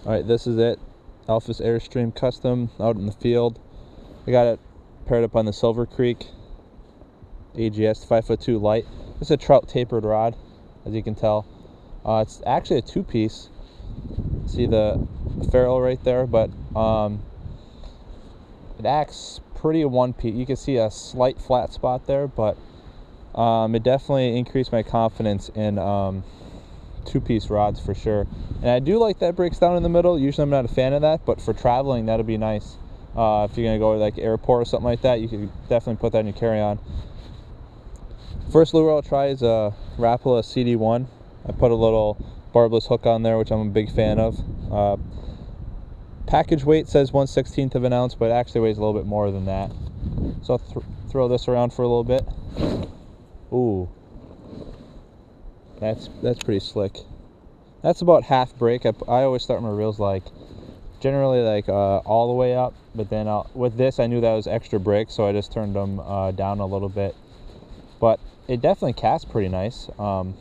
Alright, this is it. Alpha's Airstream Custom out in the field. I got it paired up on the Silver Creek AGS 5'2" light. It's a trout tapered rod, as you can tell. It's actually a two-piece. See the ferrule right there, but it acts pretty one-piece. You can see a slight flat spot there, but it definitely increased my confidence in two-piece rods for sure. And I do like that breaks down in the middle. Usually I'm not a fan of that, but for traveling that'll be nice. If you're gonna go to like airport or something like that, you can definitely put that in your carry-on. First lure I'll try is a Rapala CD1. I put a little barbless hook on there, which I'm a big fan of. Package weight says 1/16 of an ounce, but it actually weighs a little bit more than that. So I'll throw this around for a little bit. Ooh, that's pretty slick. That's about half break. I always start my reels like generally like all the way up, but then with this I knew that was extra break, so I just turned them down a little bit. But it definitely casts pretty nice. I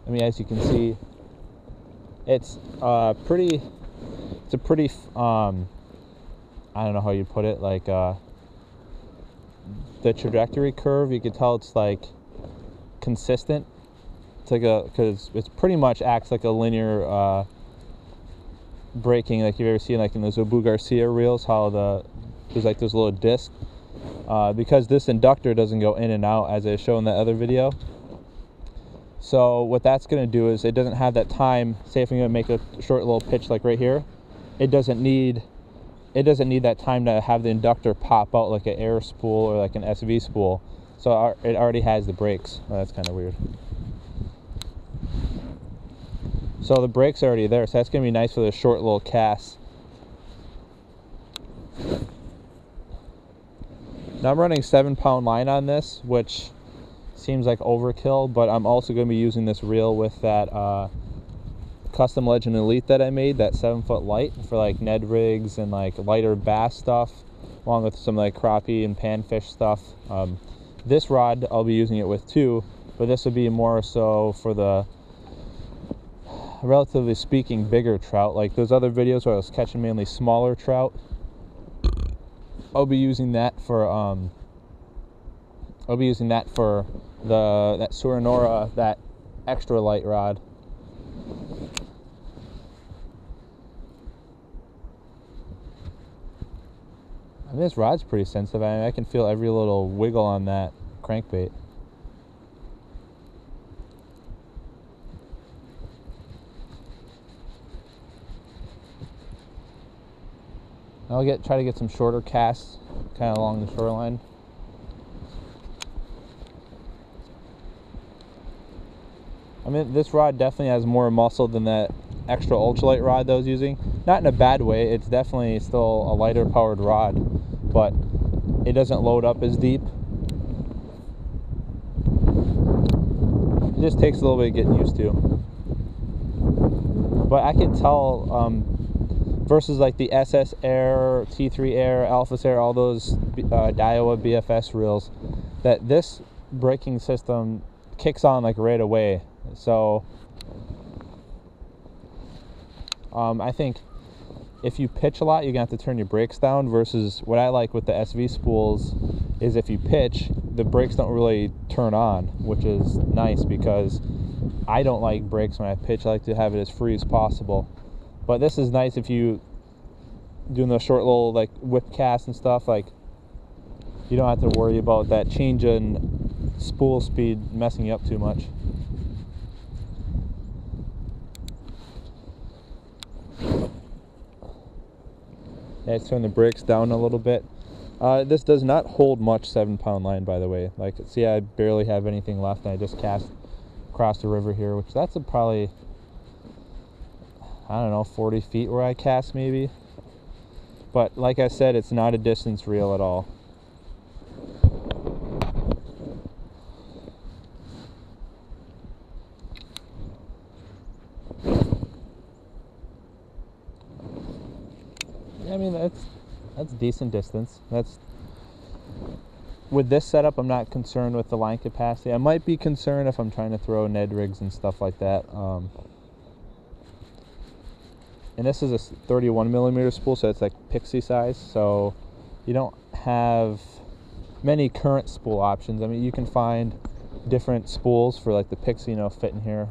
mean, as you can see, it's a pretty I don't know how you put it, like the trajectory curve, you can tell it's like consistent. It's like because it's pretty much acts like a linear braking, like you've ever seen like in those Abu Garcia reels, how there's like this little disc. Because this inductor doesn't go in and out as I showed in that other video. So what that's going to do is it doesn't have that time. Say if I'm going to make a short little pitch like right here, it doesn't need that time to have the inductor pop out like an air spool or like an SV spool. So it already has the brakes. Well, that's kind of weird. So the brakes are already there, so that's going to be nice for the short little casts. Now I'm running 7-pound line on this, which seems like overkill, but I'm also going to be using this reel with that Custom Legend Elite that I made, that 7-foot light for like Ned rigs and like lighter bass stuff, along with some like crappie and panfish stuff. This rod I'll be using it with too, but this would be more so for the relatively speaking bigger trout. Like those other videos where I was catching mainly smaller trout, I'll be using that for that Surinora, that extra light rod. I mean, this rod's pretty sensitive. I mean, I can feel every little wiggle on that crankbait. I'll try to get some shorter casts kind of along the shoreline. I mean, this rod definitely has more muscle than that extra ultralight rod that I was using. Not in a bad way, it's definitely still a lighter powered rod, but it doesn't load up as deep. It just takes a little bit getting used to. But I can tell, versus like the SS Air, T3 Air, Alphas Air, all those Daiwa BFS reels, that this braking system kicks on like right away. So I think if you pitch a lot, you're gonna have to turn your brakes down, versus what I like with the SV spools is if you pitch, the brakes don't really turn on, which is nice because I don't like brakes when I pitch. I like to have it as free as possible. But this is nice if you doing those short little like whip casts and stuff, like you don't have to worry about that change in spool speed messing you up too much. Let's turn the brakes down a little bit. This does not hold much 7-pound line, by the way. Like, see, I barely have anything left, and I just cast across the river here, which that's probably, I don't know, 40 feet where I cast maybe. But like I said, it's not a distance reel at all. I mean, that's decent distance. With this setup, I'm not concerned with the line capacity. I might be concerned if I'm trying to throw Ned rigs and stuff like that. And this is a 31 millimeter spool, so it's like pixie size. So you don't have many current spool options. I mean, you can find different spools for like the pixie, fit in here.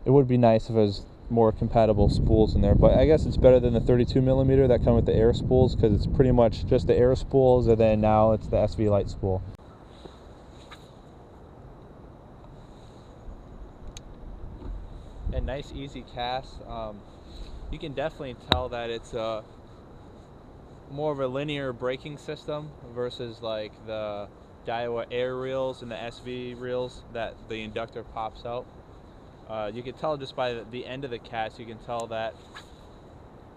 It would be nice if it was more compatible spools in there, but I guess it's better than the 32 millimeter that come with the air spools, because it's pretty much just the air spools, and then now it's the SV light spool. A nice easy cast. You can definitely tell that it's more of a linear braking system versus like the Daiwa air reels and the SV reels that the inductor pops out. You can tell just by the end of the cast, you can tell that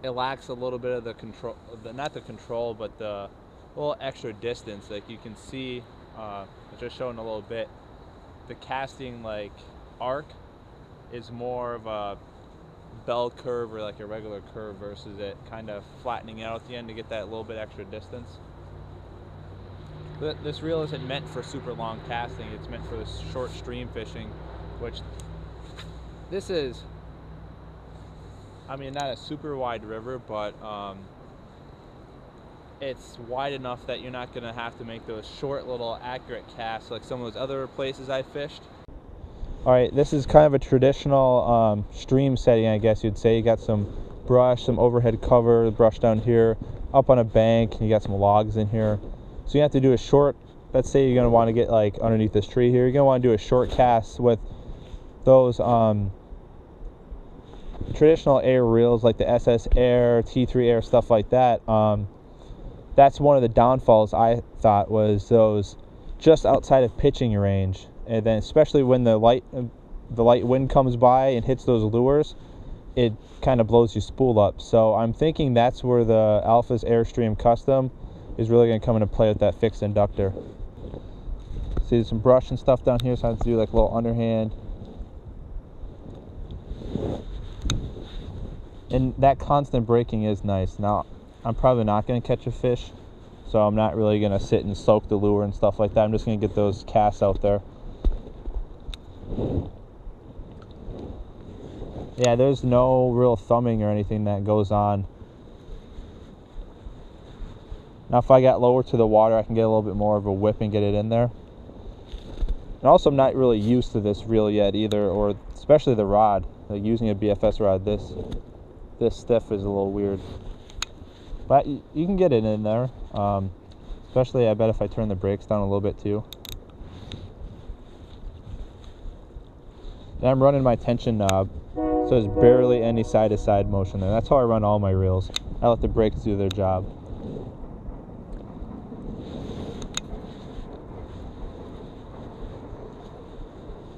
it lacks a little bit of the control, not the control, but the little extra distance. Like you can see, just showing a little bit, the casting like arc is more of a bell curve or like a regular curve versus it kind of flattening out at the end to get that little bit extra distance. This reel isn't meant for super long casting, it's meant for this short stream fishing, which this is, I mean, not a super wide river, but it's wide enough that you're not going to have to make those short little accurate casts like some of those other places I fished. Alright, this is kind of a traditional stream setting, I guess you'd say. You got some brush, some overhead cover, brush down here, up on a bank, and you got some logs in here. So you have to do a short, let's say you're going to want to get like underneath this tree here, you're going to want to do a short cast with those traditional air reels like the SS Air, T3 Air, stuff like that. That's one of the downfalls, I thought, was those just outside of pitching range. And then especially when the light wind comes by and hits those lures, it kind of blows your spool up. So I'm thinking that's where the Alpha's Airstream Custom is really going to come into play with that fixed inductor. See, there's some brush and stuff down here, so I have to do like a little underhand. And that constant braking is nice. Now, I'm probably not going to catch a fish, so I'm not really going to sit and soak the lure and stuff like that. I'm just going to get those casts out there. Yeah, there's no real thumbing or anything that goes on. Now if I got lower to the water, I can get a little bit more of a whip and get it in there. And also, I'm not really used to this reel yet either, or especially the rod. Like using a BFS rod, this stiff is a little weird. But you can get it in there. Especially, I bet, if I turn the brakes down a little bit too. And I'm running my tension knob, so there's barely any side-to-side motion there. That's how I run all my reels. I let the brakes do their job.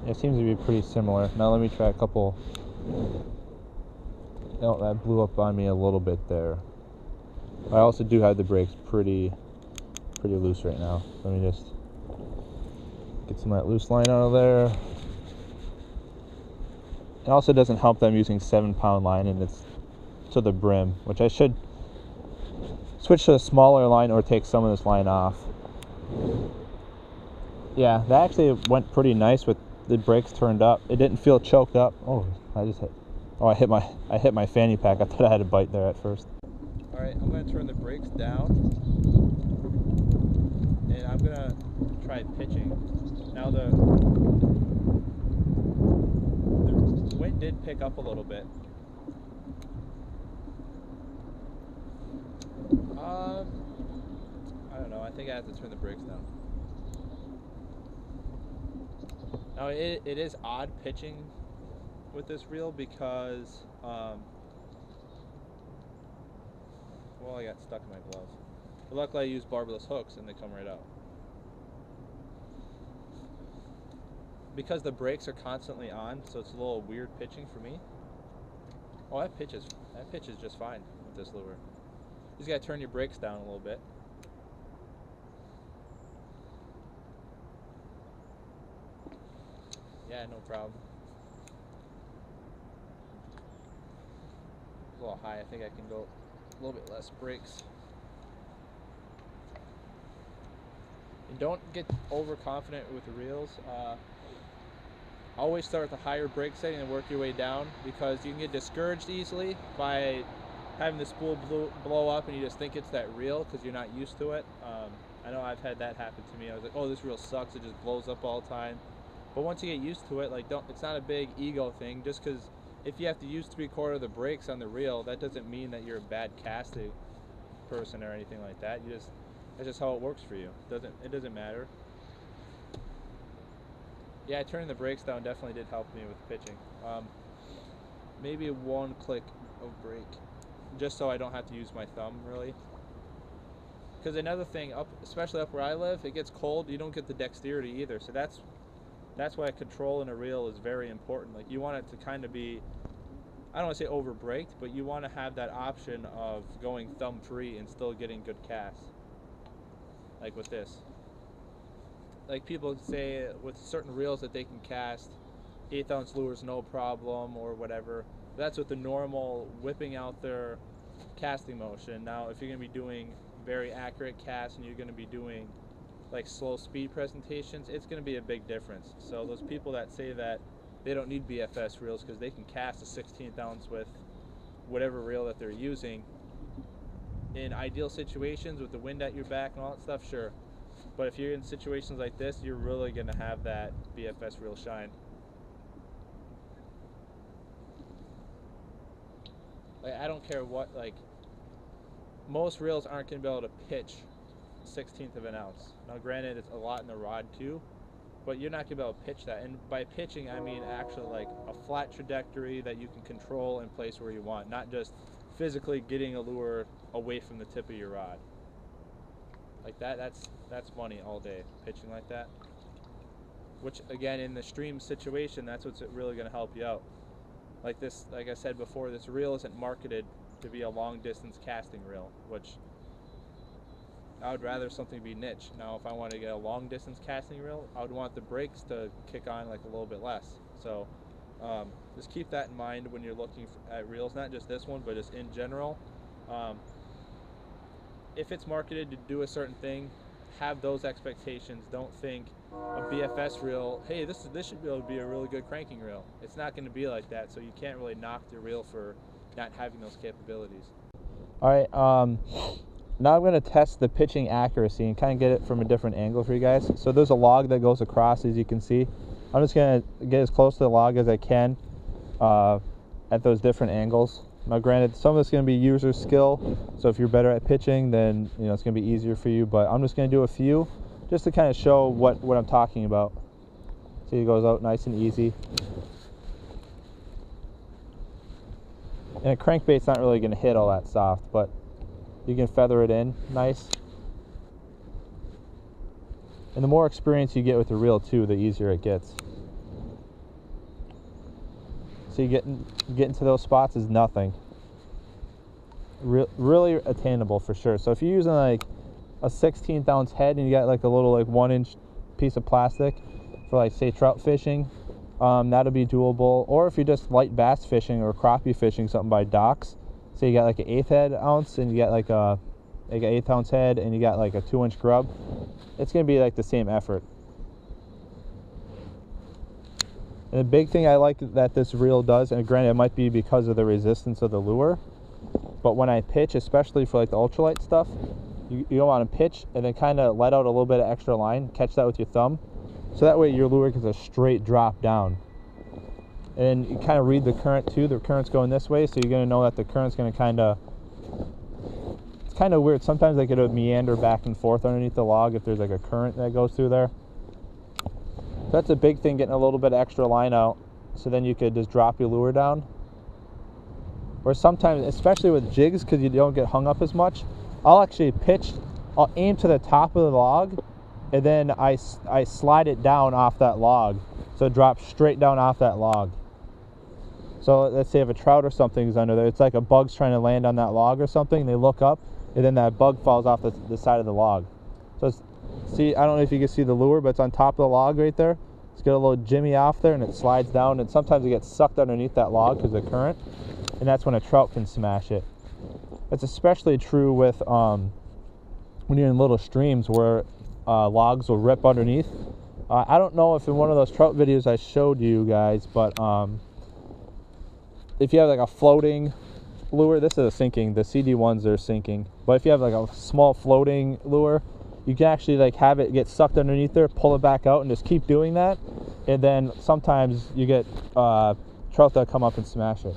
It seems to be pretty similar. Now let me try a couple. Oh, that blew up on me a little bit there. I also do have the brakes pretty loose right now. Let me just get some of that loose line out of there. It also doesn't help that I'm using 7-pound line and it's to the brim, which I should switch to a smaller line or take some of this line off. Yeah, that actually went pretty nice with the brakes turned up. It didn't feel choked up. Oh, I hit my fanny pack. I thought I had a bite there at first. All right, I'm gonna turn the brakes down and I'm gonna try pitching. Now the wind did pick up a little bit. I don't know. I think I have to turn the brakes down. Now it is odd pitching with this reel because well, I got stuck in my gloves. But luckily I use barbless hooks and they come right out. Because the brakes are constantly on, so it's a little weird pitching for me. Oh, that pitches just fine with this lure. You just gotta turn your brakes down a little bit. Yeah, no problem. A little high. I think I can go a little bit less brakes. And don't get overconfident with the reels. always start with a higher brake setting and work your way down, because you can get discouraged easily by having the spool blow up and you just think it's that reel because you're not used to it. I know I've had that happen to me. I was like, oh, this reel sucks, it just blows up all the time. But once you get used to it, like, it's not a big ego thing. Just because if you have to use 3/4 of the brakes on the reel, that doesn't mean that you're a bad casting person or anything like that. That's just how it works for you. It doesn't matter. Yeah, turning the brakes down definitely did help me with pitching. Maybe 1 click of brake, just so I don't have to use my thumb, really. Because another thing, especially up where I live, it gets cold, you don't get the dexterity either. So that's why control in a reel is very important. Like, you want it to kind of be, I don't want to say over braked, but you want to have that option of going thumb free and still getting good casts. Like with this. Like, people say with certain reels that they can cast 1/8 ounce lures no problem or whatever. That's with the normal whipping out their casting motion. Now, if you're going to be doing very accurate casts and you're going to be doing like slow speed presentations, it's going to be a big difference. So those people that say that they don't need BFS reels because they can cast a 1/16 ounce with whatever reel that they're using, in ideal situations with the wind at your back and all that stuff, sure. But if you're in situations like this, you're really going to have that BFS reel shine. Like, I don't care what, like, most reels aren't going to be able to pitch 1/16 of an ounce. Now, granted, it's a lot in the rod too, but you're not going to be able to pitch that. And by pitching, I mean actually like a flat trajectory that you can control and place where you want, not just physically getting a lure away from the tip of your rod. Like that's money all day, pitching like that. Which, again, in the stream situation, that's what's really going to help you out. Like this, like I said before, this reel isn't marketed to be a long distance casting reel, which I would rather something be niche. Now, if I want to get a long distance casting reel, I would want the brakes to kick on like a little bit less. So just keep that in mind when you're looking at reels, not just this one, but just in general. If it's marketed to do a certain thing, have those expectations. Don't think a BFS reel, hey, this should be able to be a really good cranking reel. It's not going to be like that, so you can't really knock the reel for not having those capabilities. All right, now I'm going to test the pitching accuracy and kind of get it from a different angle for you guys. So there's a log that goes across, as you can see. I'm just going to get as close to the log as I can at those different angles. Now, granted, some of it's going to be user skill, so if you're better at pitching, then it's going to be easier for you. But I'm just going to do a few, just to kind of show what I'm talking about. See, it goes out nice and easy. And a crankbait's not really going to hit all that soft, but you can feather it in nice. And the more experience you get with the reel too, the easier it gets. So you getting to those spots is nothing. Really attainable for sure. So if you're using like a 1/16 ounce head and you got like a little like 1-inch piece of plastic for like say trout fishing, that'll be doable. Or if you're just light bass fishing or crappie fishing, something by docks, so you got like an 1/8 ounce and you got like an 1/8 ounce head and you got like a 2-inch grub, it's gonna be like the same effort. And the big thing I like that this reel does, and granted it might be because of the resistance of the lure, but when I pitch, especially for like the ultralight stuff, you don't want to pitch and then kind of let out a little bit of extra line, catch that with your thumb, so that way your lure gets a straight drop down. And you kind of read the current too. The current's going this way, so you're going to know that the current's going to kind of, it's kind of weird. Sometimes they could meander back and forth underneath the log if there's like a current that goes through there. So that's a big thing, getting a little bit of extra line out, so then you could just drop your lure down. Or sometimes, especially with jigs, because you don't get hung up as much, I'll actually pitch, I'll aim to the top of the log, and then I slide it down off that log, so it drops straight down off that log. So let's say if a trout or something is under there, it's like a bug's trying to land on that log or something, they look up, and then that bug falls off the side of the log. So see, I don't know if you can see the lure, but it's on top of the log right there. It's got a little jimmy off there, and it slides down, and sometimes it gets sucked underneath that log because of the current, and that's when a trout can smash it. That's especially true with when you're in little streams where logs will rip underneath, I don't know if in one of those trout videos I showed you guys, but if you have like a floating lure, this is a sinking, the CD1s are sinking, but if you have like a small floating lure, you can actually like have it get sucked underneath there, pull it back out, and just keep doing that, and then sometimes you get trout that come up and smash it.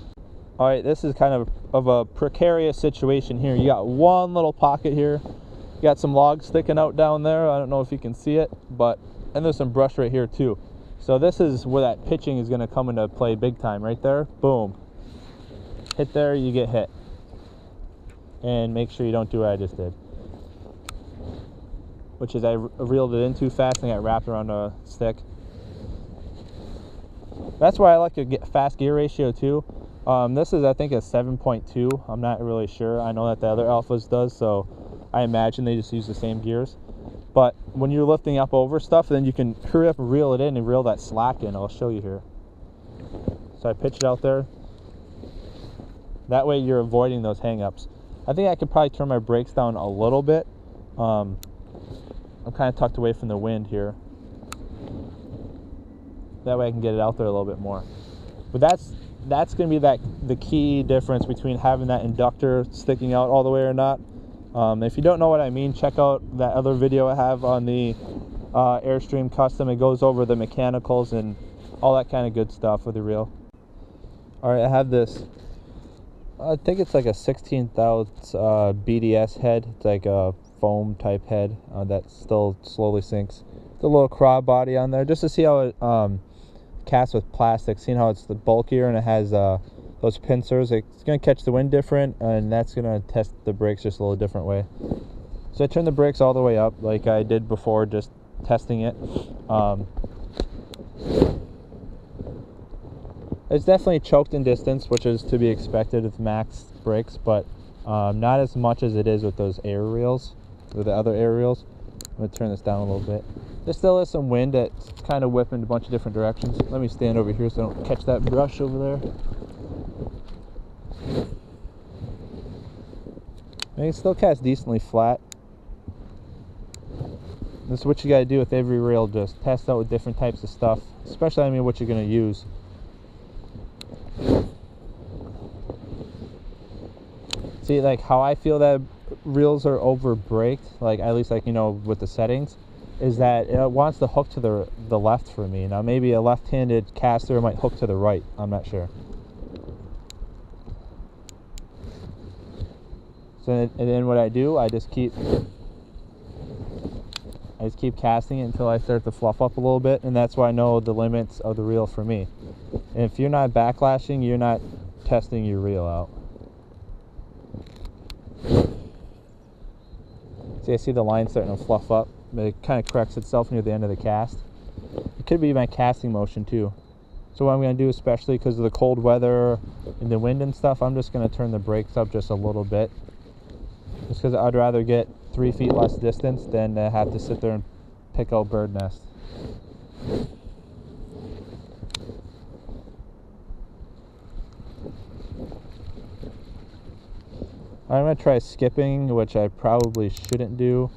All right, this is kind of a precarious situation here. You got one little pocket here, you got some logs sticking out down there, I don't know if you can see it, but and there's some brush right here too. So this is where that pitching is going to come into play big time. Right there, boom, hit there, you get hit. And make sure you don't do what I just did, which is I reeled it in too fast and got wrapped around a stick. That's why I like to get fast gear ratio too. This is, I think, a 7.2. I'm not really sure. I know that the other alphas does, so I imagine they just use the same gears. But when you're lifting up over stuff, then you can hurry up and reel it in and reel that slack in. I'll show you here. So I pitch it out there. That way you're avoiding those hang-ups. I think I could probably turn my brakes down a little bit. I'm kind of tucked away from the wind here. That way I can get it out there a little bit more. But that's going to be the key difference between having that inductor sticking out all the way or not. If you don't know what I mean, check out that other video I have on the Airstream Custom. It goes over the mechanicals and all that kind of good stuff with the reel. All right, I have this, I think it's like a 16th ounce BDS head. It's like a foam type head that still slowly sinks. The little craw body on there, just to see how it casts with plastic, seeing how it's the bulkier and it has those pincers. It's going to catch the wind different, and that's going to test the brakes just a little different way. So I turned the brakes all the way up like I did before, just testing it. It's definitely choked in distance, which is to be expected with max brakes, but not as much as it is with those air reels, with the other air reels. I'm going to turn this down a little bit. There still is some wind that's kind of whipping a bunch of different directions. Let me stand over here so I don't catch that brush over there. And it still casts decently flat. This is what you got to do with every reel, just test out with different types of stuff, especially, I mean, what you're going to use. See, like how I feel that reels are over braked, like at least, like, you know, with the settings, is that it wants to hook to the left for me. Now maybe a left-handed caster might hook to the right, I'm not sure. So and then what I do, I just keep casting it until I start to fluff up a little bit, and that's why I know the limits of the reel for me. And if you're not backlashing, you're not testing your reel out. See, I see the line starting to fluff up, but it kind of corrects itself near the end of the cast. It could be my casting motion too. So what I'm going to do, especially because of the cold weather and the wind and stuff, I'm just going to turn the brakes up just a little bit. Just because I'd rather get 3 feet less distance than have to sit there and pick out bird nest. I'm going to try skipping, which I probably shouldn't do.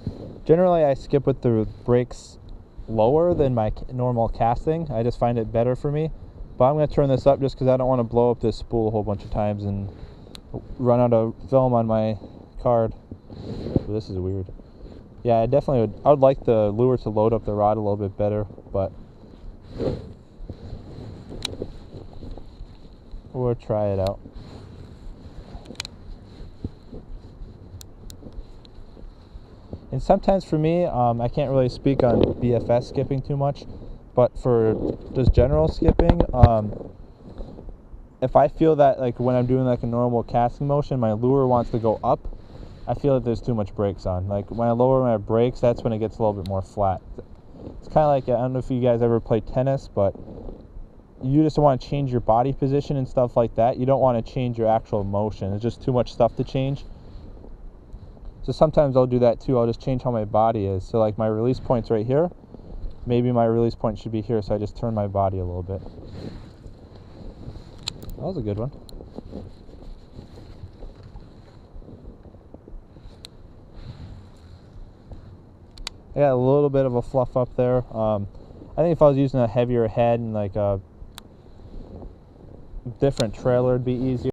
Generally, I skip with the brakes lower than my normal casting. I just find it better for me. But I'm going to turn this up just because I don't want to blow up this spool a whole bunch of times and run out of film on my card. This is weird. Yeah, I definitely would. I would like the lure to load up the rod a little bit better, but we'll try it out. And sometimes for me, I can't really speak on BFS skipping too much, but for just general skipping, if I feel that, like, when I'm doing like a normal casting motion, my lure wants to go up, I feel that there's too much brakes on. Like when I lower my brakes, that's when it gets a little bit more flat. It's kind of like, I don't know if you guys ever play tennis, but you just want to change your body position and stuff like that. You don't want to change your actual motion. It's just too much stuff to change. So sometimes I'll do that too. I'll just change how my body is. So like my release point's right here. Maybe my release point should be here, so I just turn my body a little bit. That was a good one. I got a little bit of a fluff up there. I think if I was using a heavier head and like a different trailer, it'd be easier.